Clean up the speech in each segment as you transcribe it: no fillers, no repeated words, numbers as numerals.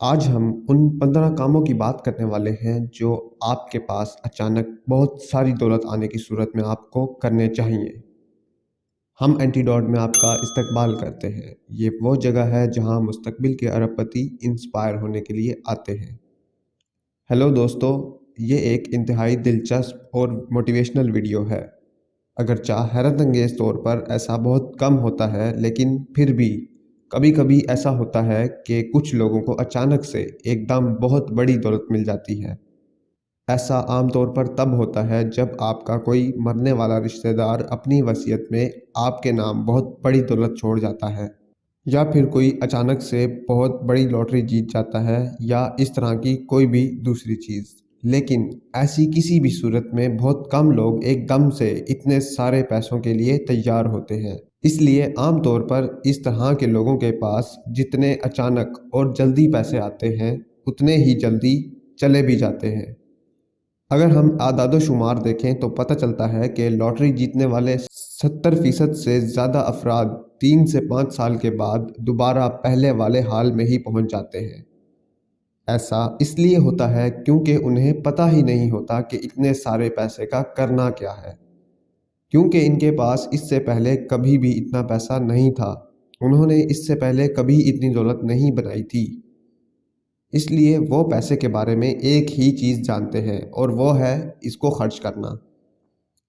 آج ہم ان 15 کاموں کی بات کرنے والے ہیں جو آپ کے پاس اچانک بہت ساری دولت آنے کی صورت میں آپ کو کرنے چاہیے۔ ہم اینٹی ڈاٹ میں آپ کا استقبال کرتے ہیں۔ یہ وہ جگہ ہے جہاں مستقبل کے ارب پتی انسپائر ہونے کے لیے آتے ہیں۔ ہیلو دوستو، یہ ایک انتہائی دلچسپ اور موٹیویشنل ویڈیو ہے۔ اگرچہ حیرت انگیز طور پر ایسا بہت کم ہوتا ہے، لیکن پھر بھی کبھی کبھی ایسا ہوتا ہے کہ کچھ لوگوں کو اچانک سے ایک دم بہت بڑی دولت مل جاتی ہے۔ ایسا عام طور پر تب ہوتا ہے جب آپ کا کوئی مرنے والا رشتہ دار اپنی وصیت میں آپ کے نام بہت بڑی دولت چھوڑ جاتا ہے، یا پھر کوئی اچانک سے بہت بڑی لاٹری جیت جاتا ہے، یا اس طرح کی کوئی بھی دوسری چیز۔ لیکن ایسی کسی بھی صورت میں بہت کم لوگ ایک دم سے اتنے سارے پیسوں کے لیے تیار ہوتے ہیں۔ اس لیے عام طور پر اس طرح کے لوگوں کے پاس جتنے اچانک اور جلدی پیسے آتے ہیں، اتنے ہی جلدی چلے بھی جاتے ہیں۔ اگر ہم اعداد و شمار دیکھیں تو پتہ چلتا ہے کہ لاٹری جیتنے والے 70% سے زیادہ افراد 3 سے 5 سال کے بعد دوبارہ پہلے والے حال میں ہی پہنچ جاتے ہیں۔ ایسا اس لیے ہوتا ہے کیونکہ انہیں پتہ ہی نہیں ہوتا کہ اتنے سارے پیسے کا کرنا کیا ہے، کیونکہ ان کے پاس اس سے پہلے کبھی بھی اتنا پیسہ نہیں تھا، انہوں نے اس سے پہلے کبھی اتنی دولت نہیں بنائی تھی۔ اس لیے وہ پیسے کے بارے میں ایک ہی چیز جانتے ہیں، اور وہ ہے اس کو خرچ کرنا۔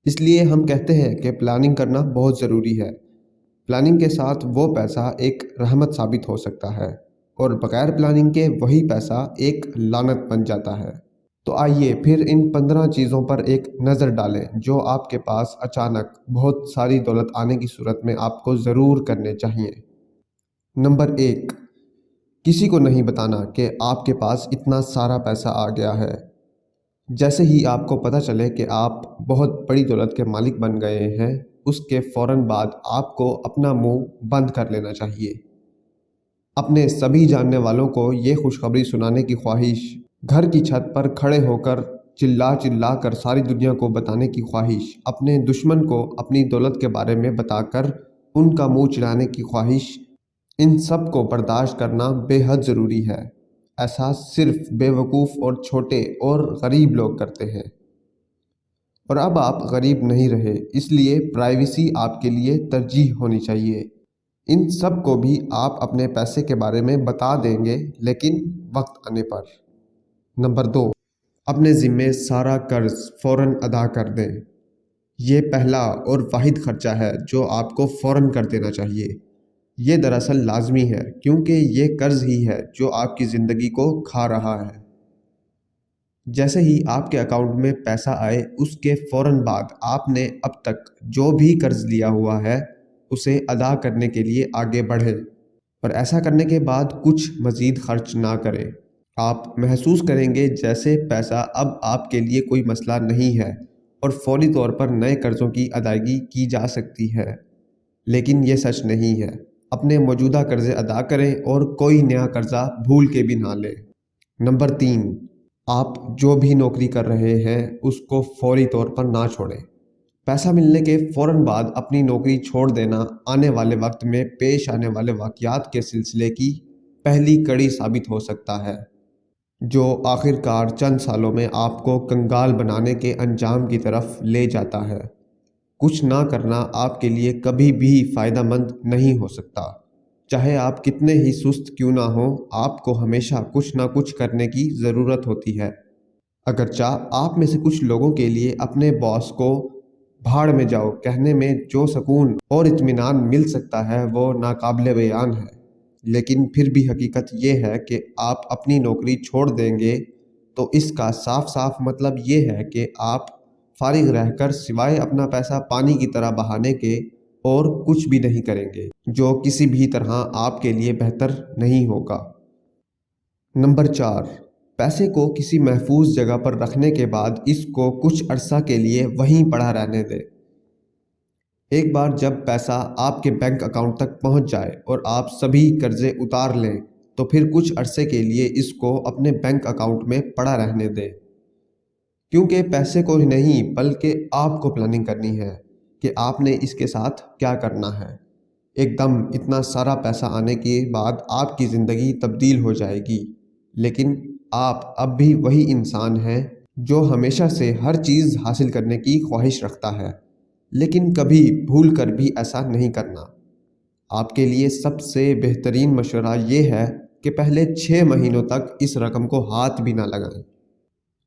اس لیے ہم کہتے ہیں کہ پلاننگ کرنا بہت ضروری ہے۔ پلاننگ کے ساتھ وہ پیسہ ایک رحمت ثابت ہو سکتا ہے، اور بغیر پلاننگ کے وہی پیسہ ایک لعنت بن جاتا ہے۔ تو آئیے پھر ان 15 چیزوں پر ایک نظر ڈالیں جو آپ کے پاس اچانک بہت ساری دولت آنے کی صورت میں آپ کو ضرور کرنے چاہیے۔ نمبر 1، کسی کو نہیں بتانا کہ آپ کے پاس اتنا سارا پیسہ آ گیا ہے۔ جیسے ہی آپ کو پتہ چلے کہ آپ بہت بڑی دولت کے مالک بن گئے ہیں، اس کے فوراً بعد آپ کو اپنا منہ بند کر لینا چاہیے۔ اپنے سبھی جاننے والوں کو یہ خوشخبری سنانے کی خواہش، گھر کی چھت پر کھڑے ہو کر چلا چلا کر ساری دنیا کو بتانے کی خواہش، اپنے دشمن کو اپنی دولت کے بارے میں بتا کر ان کا منہ چڑھانے کی خواہش، ان سب کو برداشت کرنا بے حد ضروری ہے۔ ایسا صرف بے وقوف اور چھوٹے اور غریب لوگ کرتے ہیں۔ اور اب آپ غریب نہیں رہے، اس لیے پرائیویسی آپ کے لیے ترجیح ہونی چاہیے۔ ان سب کو بھی آپ اپنے پیسے کے بارے میں بتا دیں گے، لیکن وقت آنے پر۔ نمبر 2، اپنے ذمے سارا قرض فوراً ادا کر دیں۔ یہ پہلا اور واحد خرچہ ہے جو آپ کو فوراً کر دینا چاہیے۔ یہ دراصل لازمی ہے، کیونکہ یہ قرض ہی ہے جو آپ کی زندگی کو کھا رہا ہے۔ جیسے ہی آپ کے اکاؤنٹ میں پیسہ آئے، اس کے فوراً بعد آپ نے اب تک جو بھی قرض لیا ہوا ہے اسے ادا کرنے کے لیے آگے بڑھیں، اور ایسا کرنے کے بعد کچھ مزید خرچ نہ کریں۔ آپ محسوس کریں گے جیسے پیسہ اب آپ کے لیے کوئی مسئلہ نہیں ہے، اور فوری طور پر نئے قرضوں کی ادائیگی کی جا سکتی ہے۔ لیکن یہ سچ نہیں ہے۔ اپنے موجودہ قرضے ادا کریں اور کوئی نیا قرضہ بھول کے بھی نہ لیں۔ نمبر 3، آپ جو بھی نوکری کر رہے ہیں اس کو فوری طور پر نہ چھوڑیں۔ پیسہ ملنے کے فوراً بعد اپنی نوکری چھوڑ دینا آنے والے وقت میں پیش آنے والے واقعات کے سلسلے کی پہلی کڑی ثابت ہو سکتا ہے، جو آخر کار چند سالوں میں آپ کو کنگال بنانے کے انجام کی طرف لے جاتا ہے۔ کچھ نہ کرنا آپ کے لیے کبھی بھی فائدہ مند نہیں ہو سکتا۔ چاہے آپ کتنے ہی سست کیوں نہ ہوں، آپ کو ہمیشہ کچھ نہ کچھ کرنے کی ضرورت ہوتی ہے۔ اگرچہ آپ میں سے کچھ لوگوں کے لیے اپنے باس کو بھاڑ میں جاؤ کہنے میں جو سکون اور اطمینان مل سکتا ہے وہ ناقابل بیان ہے، لیکن پھر بھی حقیقت یہ ہے کہ آپ اپنی نوکری چھوڑ دیں گے تو اس کا صاف صاف مطلب یہ ہے کہ آپ فارغ رہ کر سوائے اپنا پیسہ پانی کی طرح بہانے کے اور کچھ بھی نہیں کریں گے، جو کسی بھی طرح آپ کے لیے بہتر نہیں ہوگا۔ نمبر 4، پیسے کو کسی محفوظ جگہ پر رکھنے کے بعد اس کو کچھ عرصہ کے لیے وہیں پڑا رہنے دیں۔ ایک بار جب پیسہ آپ کے بینک اکاؤنٹ تک پہنچ جائے اور آپ سبھی قرضے اتار لیں تو پھر کچھ عرصے کے لیے اس کو اپنے بینک اکاؤنٹ میں پڑا رہنے دیں، کیونکہ پیسے کو ہی نہیں بلکہ آپ کو پلاننگ کرنی ہے کہ آپ نے اس کے ساتھ کیا کرنا ہے۔ ایک دم اتنا سارا پیسہ آنے کے بعد آپ کی زندگی تبدیل ہو جائے گی۔ لیکن آپ اب بھی وہی انسان ہیں جو ہمیشہ سے ہر چیز حاصل کرنے کی خواہش رکھتا ہے، لیکن کبھی بھول کر بھی ایسا نہیں کرنا۔ آپ کے لیے سب سے بہترین مشورہ یہ ہے کہ پہلے 6 مہینوں تک اس رقم کو ہاتھ بھی نہ لگائیں۔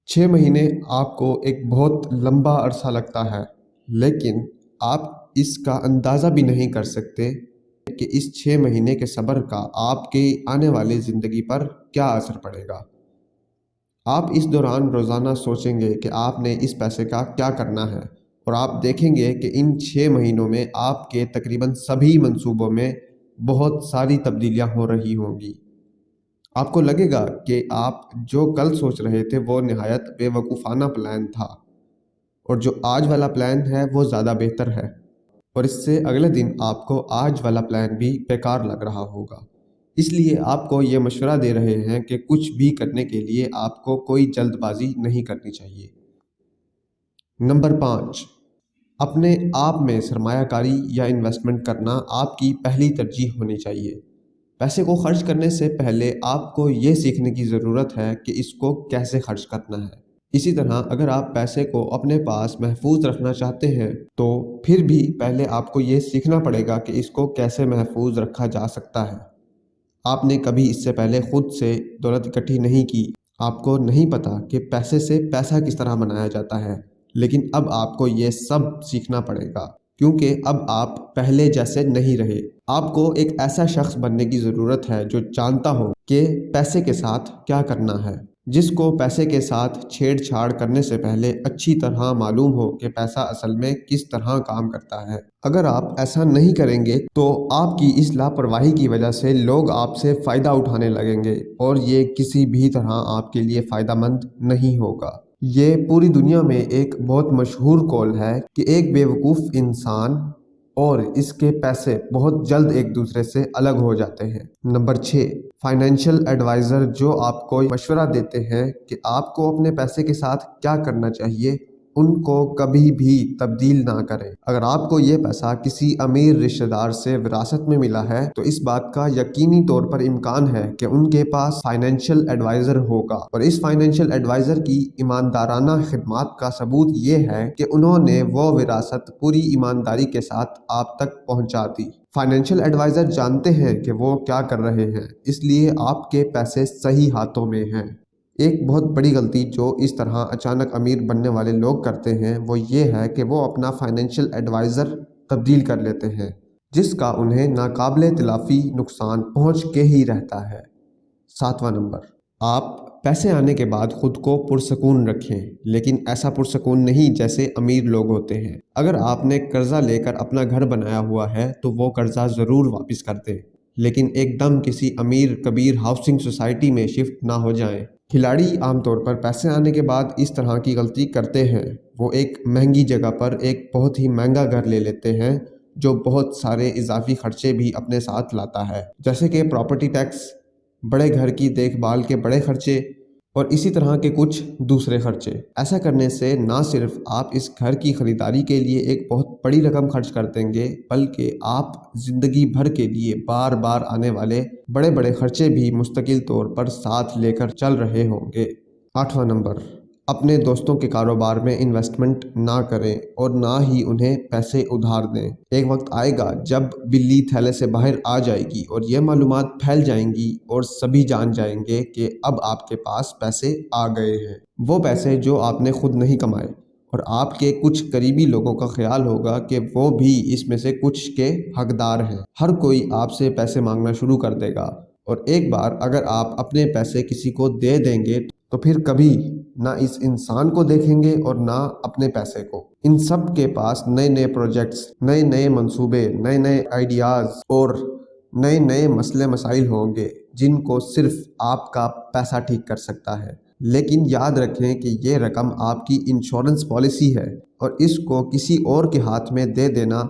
6 مہینے آپ کو ایک بہت لمبا عرصہ لگتا ہے، لیکن آپ اس کا اندازہ بھی نہیں کر سکتے کہ اس 6 مہینے کے صبر کا آپ کی آنے والی زندگی پر کیا اثر پڑے گا۔ آپ اس دوران روزانہ سوچیں گے کہ آپ نے اس پیسے کا کیا کرنا ہے، اور آپ دیکھیں گے کہ ان 6 مہینوں میں آپ کے تقریباً سبھی منصوبوں میں بہت ساری تبدیلیاں ہو رہی ہوں گی۔ آپ کو لگے گا کہ آپ جو کل سوچ رہے تھے وہ نہایت بے وقوفانہ پلان تھا، اور جو آج والا پلان ہے وہ زیادہ بہتر ہے، اور اس سے اگلے دن آپ کو آج والا پلان بھی بیکار لگ رہا ہوگا۔ اس لیے آپ کو یہ مشورہ دے رہے ہیں کہ کچھ بھی کرنے کے لیے آپ کو کوئی جلد بازی نہیں کرنی چاہیے۔ نمبر 5، اپنے آپ میں سرمایہ کاری یا انویسٹمنٹ کرنا آپ کی پہلی ترجیح ہونی چاہیے۔ پیسے کو خرچ کرنے سے پہلے آپ کو یہ سیکھنے کی ضرورت ہے کہ اس کو کیسے خرچ کرنا ہے۔ اسی طرح اگر آپ پیسے کو اپنے پاس محفوظ رکھنا چاہتے ہیں تو پھر بھی پہلے آپ کو یہ سیکھنا پڑے گا کہ اس کو کیسے محفوظ رکھا جا سکتا ہے۔ آپ نے کبھی اس سے پہلے خود سے دولت اکٹھی نہیں کی، آپ کو نہیں پتا کہ پیسے سے پیسہ کس طرح بنایا جاتا ہے، لیکن اب آپ کو یہ سب سیکھنا پڑے گا، کیونکہ اب آپ پہلے جیسے نہیں رہے۔ آپ کو ایک ایسا شخص بننے کی ضرورت ہے جو جانتا ہو کہ پیسے کے ساتھ کیا کرنا ہے، جس کو پیسے کے ساتھ چھیڑ چھاڑ کرنے سے پہلے اچھی طرح معلوم ہو کہ پیسہ اصل میں کس طرح کام کرتا ہے۔ اگر آپ ایسا نہیں کریں گے تو آپ کی اس لاپرواہی کی وجہ سے لوگ آپ سے فائدہ اٹھانے لگیں گے، اور یہ کسی بھی طرح آپ کے لیے فائدہ مند نہیں ہوگا۔ یہ پوری دنیا میں ایک بہت مشہور قول ہے کہ ایک بیوقوف انسان اور اس کے پیسے بہت جلد ایک دوسرے سے الگ ہو جاتے ہیں۔ نمبر 6، فائنینشیل ایڈوائزر جو آپ کو مشورہ دیتے ہیں کہ آپ کو اپنے پیسے کے ساتھ کیا کرنا چاہیے، ان کو کبھی بھی تبدیل نہ کریں۔ اگر آپ کو یہ پیسہ کسی امیر رشتہ دار سے وراثت میں ملا ہے تو اس بات کا یقینی طور پر امکان ہے کہ ان کے پاس فائنینشیل ایڈوائزر ہوگا، اور اس فائنینشیل ایڈوائزر کی ایماندارانہ خدمات کا ثبوت یہ ہے کہ انہوں نے وہ وراثت پوری ایمانداری کے ساتھ آپ تک پہنچا دی۔ فائنینشیل ایڈوائزر جانتے ہیں کہ وہ کیا کر رہے ہیں، اس لیے آپ کے پیسے صحیح ہاتھوں میں ہیں۔ ایک بہت بڑی غلطی جو اس طرح اچانک امیر بننے والے لوگ کرتے ہیں وہ یہ ہے کہ وہ اپنا فائنینشیل ایڈوائزر تبدیل کر لیتے ہیں، جس کا انہیں ناقابل تلافی نقصان پہنچ کے ہی رہتا ہے۔ 7واں نمبر، آپ پیسے آنے کے بعد خود کو پرسکون رکھیں، لیکن ایسا پرسکون نہیں جیسے امیر لوگ ہوتے ہیں۔ اگر آپ نے قرضہ لے کر اپنا گھر بنایا ہوا ہے تو وہ قرضہ ضرور واپس کر دیں، لیکن ایک دم کسی امیر کبیر ہاؤسنگ سوسائٹی میں شفٹ نہ ہو جائیں۔ کھلاڑی عام طور پر پیسے آنے کے بعد اس طرح کی غلطی کرتے ہیں، وہ ایک مہنگی جگہ پر ایک بہت ہی مہنگا گھر لے لیتے ہیں جو بہت سارے اضافی خرچے بھی اپنے ساتھ لاتا ہے، جیسے کہ پراپرٹی ٹیکس، بڑے گھر کی دیکھ بھال کے بڑے خرچے، اور اسی طرح کے کچھ دوسرے خرچے۔ ایسا کرنے سے نہ صرف آپ اس گھر کی خریداری کے لیے ایک بہت بڑی رقم خرچ کر دیں گے، بلکہ آپ زندگی بھر کے لیے بار بار آنے والے بڑے بڑے خرچے بھی مستقل طور پر ساتھ لے کر چل رہے ہوں گے۔ 8واں نمبر، اپنے دوستوں کے کاروبار میں انویسٹمنٹ نہ کریں اور نہ ہی انہیں پیسے ادھار دیں۔ ایک وقت آئے گا جب بلی تھیلے سے باہر آ جائے گی اور یہ معلومات پھیل جائیں گی اور سبھی جان جائیں گے کہ اب آپ کے پاس پیسے آ گئے ہیں، وہ پیسے جو آپ نے خود نہیں کمائے، اور آپ کے کچھ قریبی لوگوں کا خیال ہوگا کہ وہ بھی اس میں سے کچھ کے حقدار ہیں۔ ہر کوئی آپ سے پیسے مانگنا شروع کر دے گا، اور ایک بار اگر آپ اپنے پیسے کسی کو دے دیں گے تو پھر کبھی نہ اس انسان کو دیکھیں گے اور نہ اپنے پیسے کو۔ ان سب کے پاس نئے نئے پروجیکٹس، نئے نئے منصوبے، نئے نئے آئیڈیاز اور نئے نئے مسئلے مسائل ہوں گے جن کو صرف آپ کا پیسہ ٹھیک کر سکتا ہے۔ لیکن یاد رکھیں کہ یہ رقم آپ کی انشورنس پالیسی ہے، اور اس کو کسی اور کے ہاتھ میں دے دینا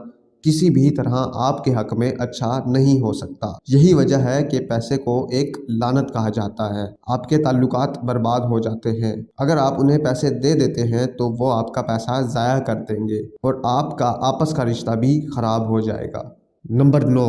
کسی بھی طرح آپ کے حق میں اچھا نہیں ہو سکتا۔ یہی وجہ ہے کہ پیسے کو ایک لعنت کہا جاتا ہے۔ آپ کے تعلقات برباد ہو جاتے ہیں۔ اگر آپ انہیں پیسے دے دیتے ہیں تو وہ آپ کا پیسہ ضائع کر دیں گے، اور آپ کا آپس کا رشتہ بھی خراب ہو جائے گا۔ نمبر 9،